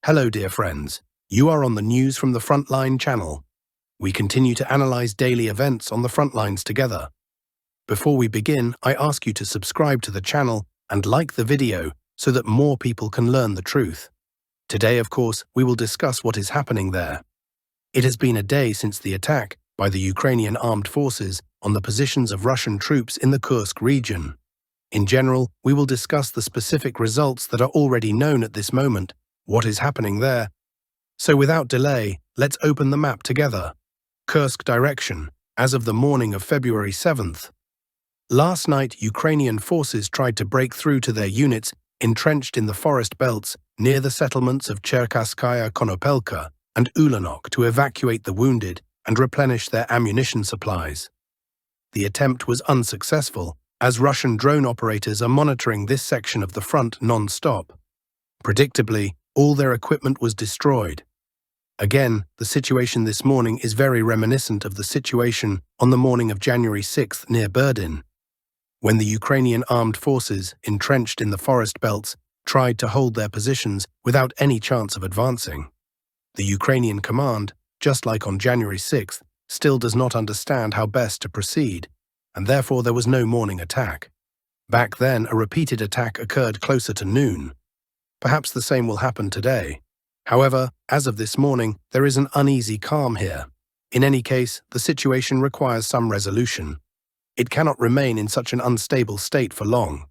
Hello, dear friends. You are on the News from the Frontline channel. We continue to analyze daily events on the front lines together. Before we begin, I ask you to subscribe to the channel and like the video so that more people can learn the truth. Today, of course, we will discuss what is happening there. It has been a day since the attack by the Ukrainian armed forces on the positions of Russian troops in the Kursk region. In general, we will discuss the specific results that are already known at this moment, what is happening there. So without delay, let's open the map together. Kursk direction, as of the morning of February 7th. Last night, Ukrainian forces tried to break through to their units entrenched in the forest belts near the settlements of Cherkasskaya Konopelka and Ulanok to evacuate the wounded and replenish their ammunition supplies. The attempt was unsuccessful, as Russian drone operators are monitoring this section of the front non-stop. Predictably, all their equipment was destroyed. Again, the situation this morning is very reminiscent of the situation on the morning of January 6th near Berdin, when the Ukrainian armed forces, entrenched in the forest belts, tried to hold their positions without any chance of advancing. The Ukrainian command, just like on January 6th, still does not understand how best to proceed, and therefore there was no morning attack. Back then, a repeated attack occurred closer to noon. Perhaps the same will happen today. However, as of this morning, there is an uneasy calm here. In any case, the situation requires some resolution. It cannot remain in such an unstable state for long.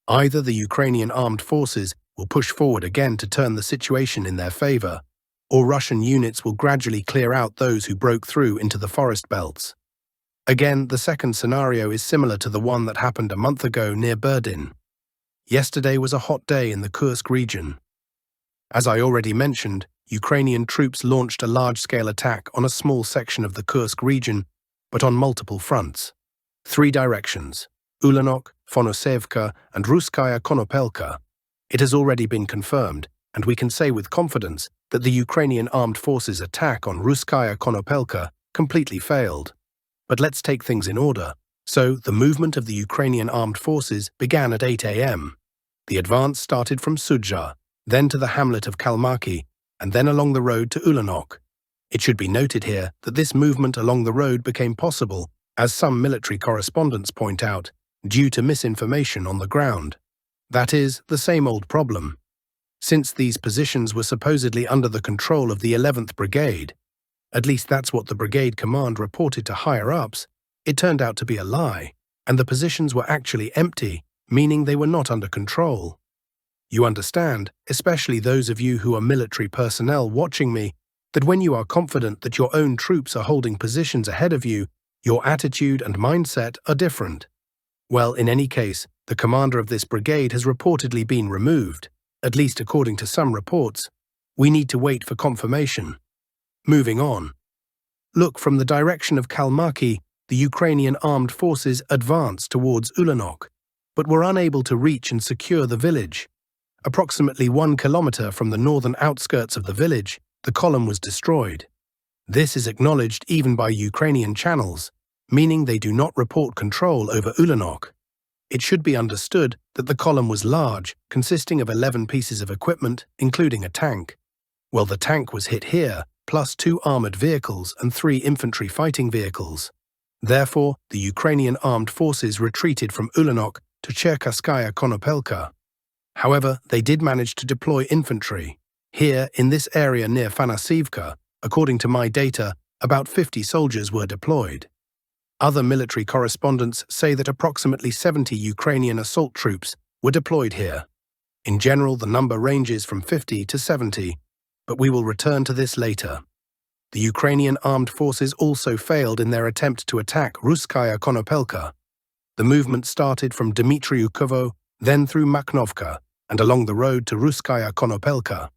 Either the Ukrainian armed forces will push forward again to turn the situation in their favor, or Russian units will gradually clear out those who broke through into the forest belts. Again, the second scenario is similar to the one that happened a month ago near Berdin. Yesterday was a hot day in the Kursk region. As I already mentioned, Ukrainian troops launched a large-scale attack on a small section of the Kursk region, but on multiple fronts. 3 directions: Ulanok, Fonosevka, and Ruskaya Konopelka. It has already been confirmed, and we can say with confidence that the Ukrainian armed forces' attack on Ruskaya Konopelka completely failed. But let's take things in order. So, the movement of the Ukrainian armed forces began at 8 a.m. The advance started from Sudzha, then to the hamlet of Kalmaki, and then along the road to Ulanok. It should be noted here that this movement along the road became possible, as some military correspondents point out, due to misinformation on the ground. That is, the same old problem. Since these positions were supposedly under the control of the 11th Brigade, at least that's what the brigade command reported to higher-ups, it turned out to be a lie, and the positions were actually empty, meaning they were not under control. You understand, especially those of you who are military personnel watching me, that when you are confident that your own troops are holding positions ahead of you, your attitude and mindset are different. Well, in any case, the commander of this brigade has reportedly been removed, at least according to some reports. We need to wait for confirmation. Moving on. Look, from the direction of Kalmaki, the Ukrainian armed forces advanced towards Ulanok, but were unable to reach and secure the village. Approximately 1 kilometer from the northern outskirts of the village, the column was destroyed. This is acknowledged even by Ukrainian channels, meaning they do not report control over Ulanok. It should be understood that the column was large, consisting of 11 pieces of equipment, including a tank. Well, the tank was hit here, plus 2 armored vehicles and 3 infantry fighting vehicles. Therefore, the Ukrainian armed forces retreated from Ulanok to Cherkasskaya Konopelka. However, they did manage to deploy infantry. Here, in this area near Fanasivka, according to my data, about 50 soldiers were deployed. Other military correspondents say that approximately 70 Ukrainian assault troops were deployed here. In general, the number ranges from 50 to 70, but we will return to this later. The Ukrainian armed forces also failed in their attempt to attack Ruskaya Konopelka. The movement started from Dmitriukovo, then through Makhnovka, and along the road to Ruskaya Konopelka.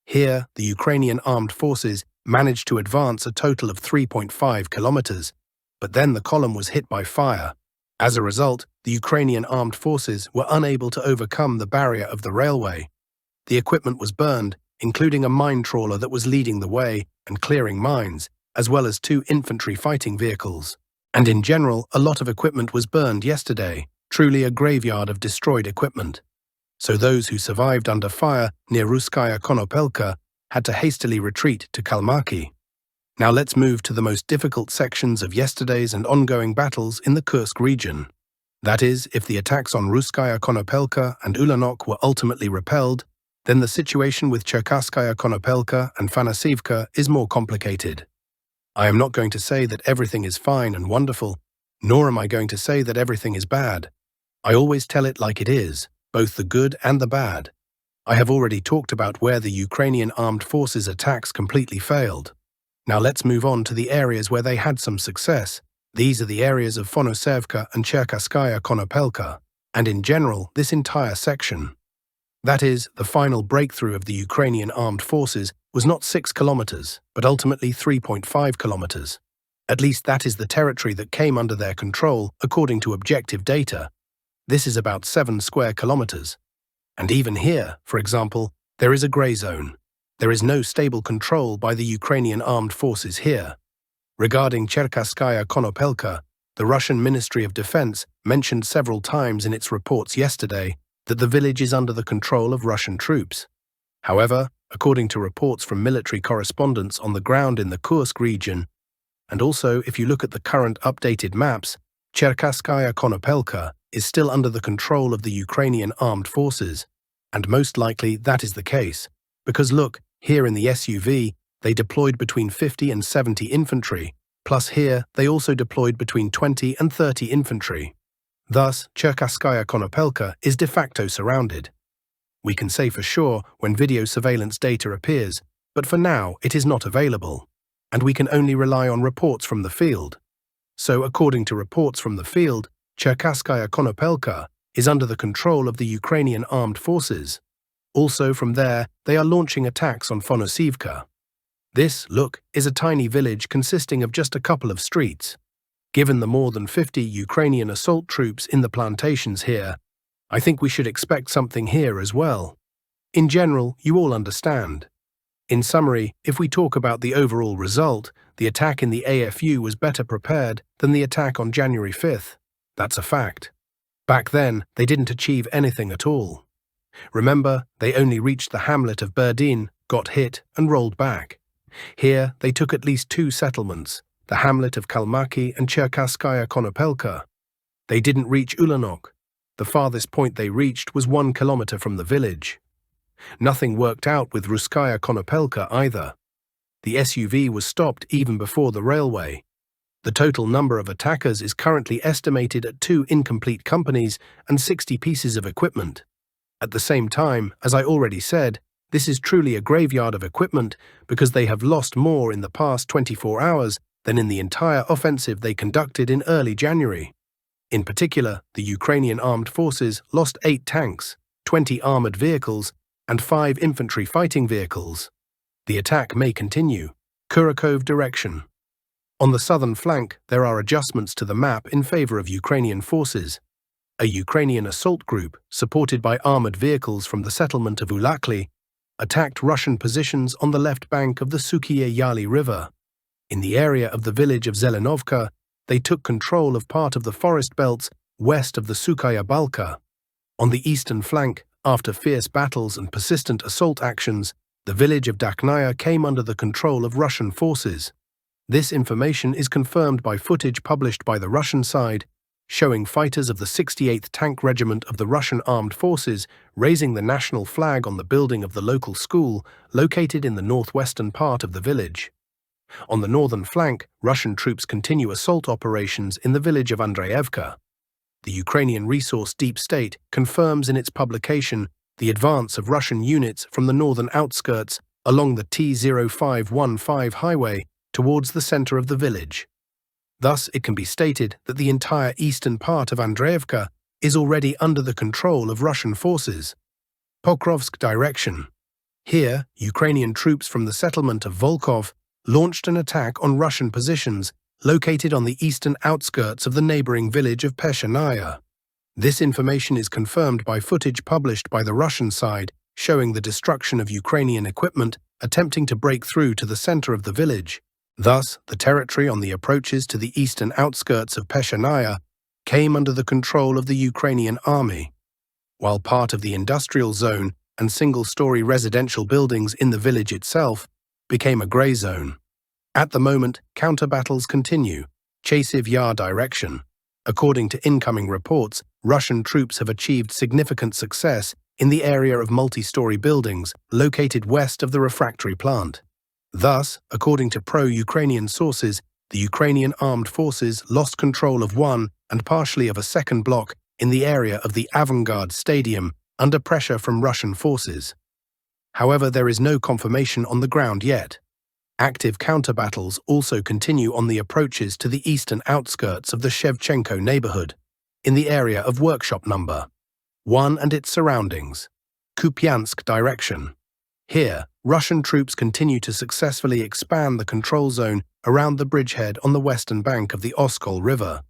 Here, the Ukrainian armed forces managed to advance a total of 3.5 kilometers, but then the column was hit by fire. As a result, the Ukrainian armed forces were unable to overcome the barrier of the railway. The equipment was burned, including a mine trawler that was leading the way and clearing mines, as well as 2 infantry fighting vehicles. And in general, a lot of equipment was burned yesterday, truly a graveyard of destroyed equipment. So those who survived under fire near Ruskaya Konopelka had to hastily retreat to Kalmaki. Now let's move to the most difficult sections of yesterday's and ongoing battles in the Kursk region. That is, if the attacks on Ruskaya Konopelka and Ulanok were ultimately repelled, then the situation with Cherkasskaya Konopelka and Fanasivka is more complicated. I am not going to say that everything is fine and wonderful, nor am I going to say that everything is bad. I always tell it like it is, both the good and the bad. I have already talked about where the Ukrainian armed forces' attacks completely failed. Now let's move on to the areas where they had some success. These are the areas of Fonosevka and Cherkasskaya Konopelka, and in general, this entire section. That is, the final breakthrough of the Ukrainian armed forces was not 6 kilometers, but ultimately 3.5 kilometers. At least that is the territory that came under their control, according to objective data. This is about 7 square kilometers. And even here, for example, there is a grey zone. There is no stable control by the Ukrainian armed forces here. Regarding Cherkasskaya Konopelka, the Russian Ministry of Defense mentioned several times in its reports yesterday that the village is under the control of Russian troops. However, according to reports from military correspondents on the ground in the Kursk region, and also if you look at the current updated maps, Cherkasskaya Konopelka is still under the control of the Ukrainian armed forces. And most likely that is the case, because look, here in the SUV, they deployed between 50 and 70 infantry, plus here they also deployed between 20 and 30 infantry. Thus, Cherkasskaya Konopelka is de facto surrounded. We can say for sure when video surveillance data appears, but for now it is not available, and we can only rely on reports from the field. So according to reports from the field, Cherkasskaya Konopelka is under the control of the Ukrainian armed forces. Also from there, they are launching attacks on Fonosivka. This, look, is a tiny village consisting of just a couple of streets. Given the more than 50 Ukrainian assault troops in the plantations here, I think we should expect something here as well. In general, you all understand. In summary, if we talk about the overall result, the attack in the AFU was better prepared than the attack on January 5th. That's a fact. Back then, they didn't achieve anything at all. Remember, they only reached the hamlet of Berdin, got hit, and rolled back. Here, they took at least 2 settlements, the hamlet of Kalmaki and Cherkasskaya Konopelka. They didn't reach Ulanok. The farthest point they reached was 1 kilometer from the village. Nothing worked out with Ruskaya Konopelka either. The SUV was stopped even before the railway. The total number of attackers is currently estimated at 2 incomplete companies and 60 pieces of equipment. At the same time, as I already said, this is truly a graveyard of equipment because they have lost more in the past 24 hours than in the entire offensive they conducted in early January. In particular, the Ukrainian armed forces lost 8 tanks, 20 armored vehicles, and 5 infantry fighting vehicles. The attack may continue. Kurakhove direction. On the southern flank, there are adjustments to the map in favor of Ukrainian forces. A Ukrainian assault group, supported by armored vehicles from the settlement of Ulakli, attacked Russian positions on the left bank of the Sukiye Yali River. In the area of the village of Zelenovka, they took control of part of the forest belts west of the Sukaya Balka. On the eastern flank, after fierce battles and persistent assault actions, the village of Daknaya came under the control of Russian forces. This information is confirmed by footage published by the Russian side, showing fighters of the 68th Tank Regiment of the Russian Armed Forces raising the national flag on the building of the local school located in the northwestern part of the village. On the northern flank, Russian troops continue assault operations in the village of Andreevka. The Ukrainian resource Deep State confirms in its publication the advance of Russian units from the northern outskirts along the T-0515 highway towards the center of the village. Thus, it can be stated that the entire eastern part of Andreevka is already under the control of Russian forces. Pokrovsk direction. Here, Ukrainian troops from the settlement of Volkhov launched an attack on Russian positions located on the eastern outskirts of the neighboring village of Peshanaya. This information is confirmed by footage published by the Russian side showing the destruction of Ukrainian equipment attempting to break through to the center of the village. Thus, the territory on the approaches to the eastern outskirts of Peshanaya came under the control of the Ukrainian army, while part of the industrial zone and single-story residential buildings in the village itself became a grey zone. At the moment, counter-battles continue, Chasiv Yar direction. According to incoming reports, Russian troops have achieved significant success in the area of multi-story buildings located west of the refractory plant. Thus, according to pro-Ukrainian sources, the Ukrainian armed forces lost control of one and partially of a second block in the area of the Avangard Stadium under pressure from Russian forces. However, there is no confirmation on the ground yet. Active counter-battles also continue on the approaches to the eastern outskirts of the Shevchenko neighborhood, in the area of Workshop Number 1 and its surroundings, Kupiansk direction. Here, Russian troops continue to successfully expand the control zone around the bridgehead on the western bank of the Oskol River.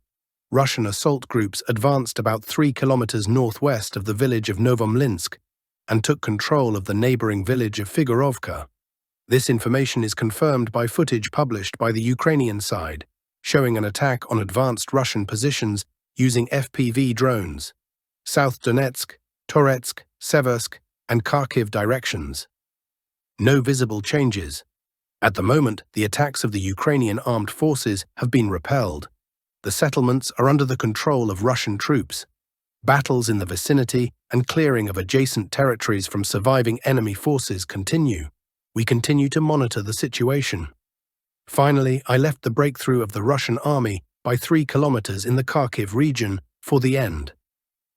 Russian assault groups advanced about 3 kilometers northwest of the village of Novomlinsk and took control of the neighboring village of Figorovka. This information is confirmed by footage published by the Ukrainian side, showing an attack on advanced Russian positions using FPV drones. South Donetsk, Toretsk, Seversk, and Kharkiv directions. No visible changes. At the moment, the attacks of the Ukrainian armed forces have been repelled. The settlements are under the control of Russian troops. Battles in the vicinity and clearing of adjacent territories from surviving enemy forces continue. We continue to monitor the situation. Finally, I left the breakthrough of the Russian army by 3 kilometers in the Kharkiv region for the end.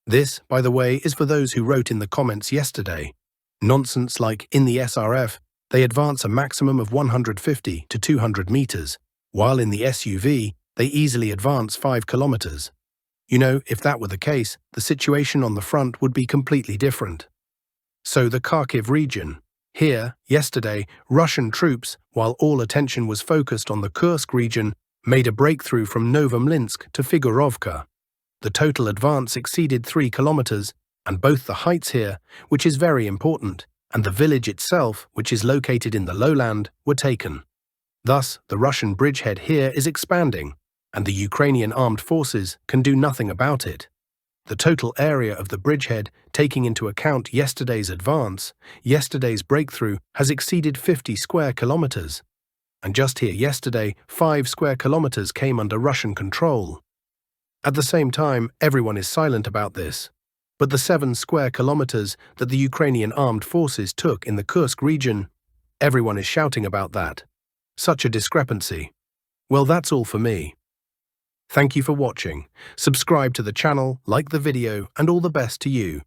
This, by the way, is for those who wrote in the comments yesterday. Nonsense like in the SRF, they advance a maximum of 150 to 200 meters, while in the SUV, they easily advance 5 kilometers. You know, if that were the case, the situation on the front would be completely different. So the Kharkiv region. Here, yesterday, Russian troops, while all attention was focused on the Kursk region, made a breakthrough from Novomlinsk to Figorovka. The total advance exceeded 3 kilometers, and both the heights here, which is very important, and the village itself, which is located in the lowland, were taken. Thus, the Russian bridgehead here is expanding, and the Ukrainian armed forces can do nothing about it. The total area of the bridgehead, taking into account yesterday's advance, yesterday's breakthrough, has exceeded 50 square kilometers. And just here yesterday, 5 square kilometers came under Russian control. At the same time, everyone is silent about this. But the 7 square kilometers that the Ukrainian armed forces took in the Kursk region, everyone is shouting about that. Such a discrepancy. Well, that's all for me. Thank you for watching. Subscribe to the channel, like the video, and all the best to you.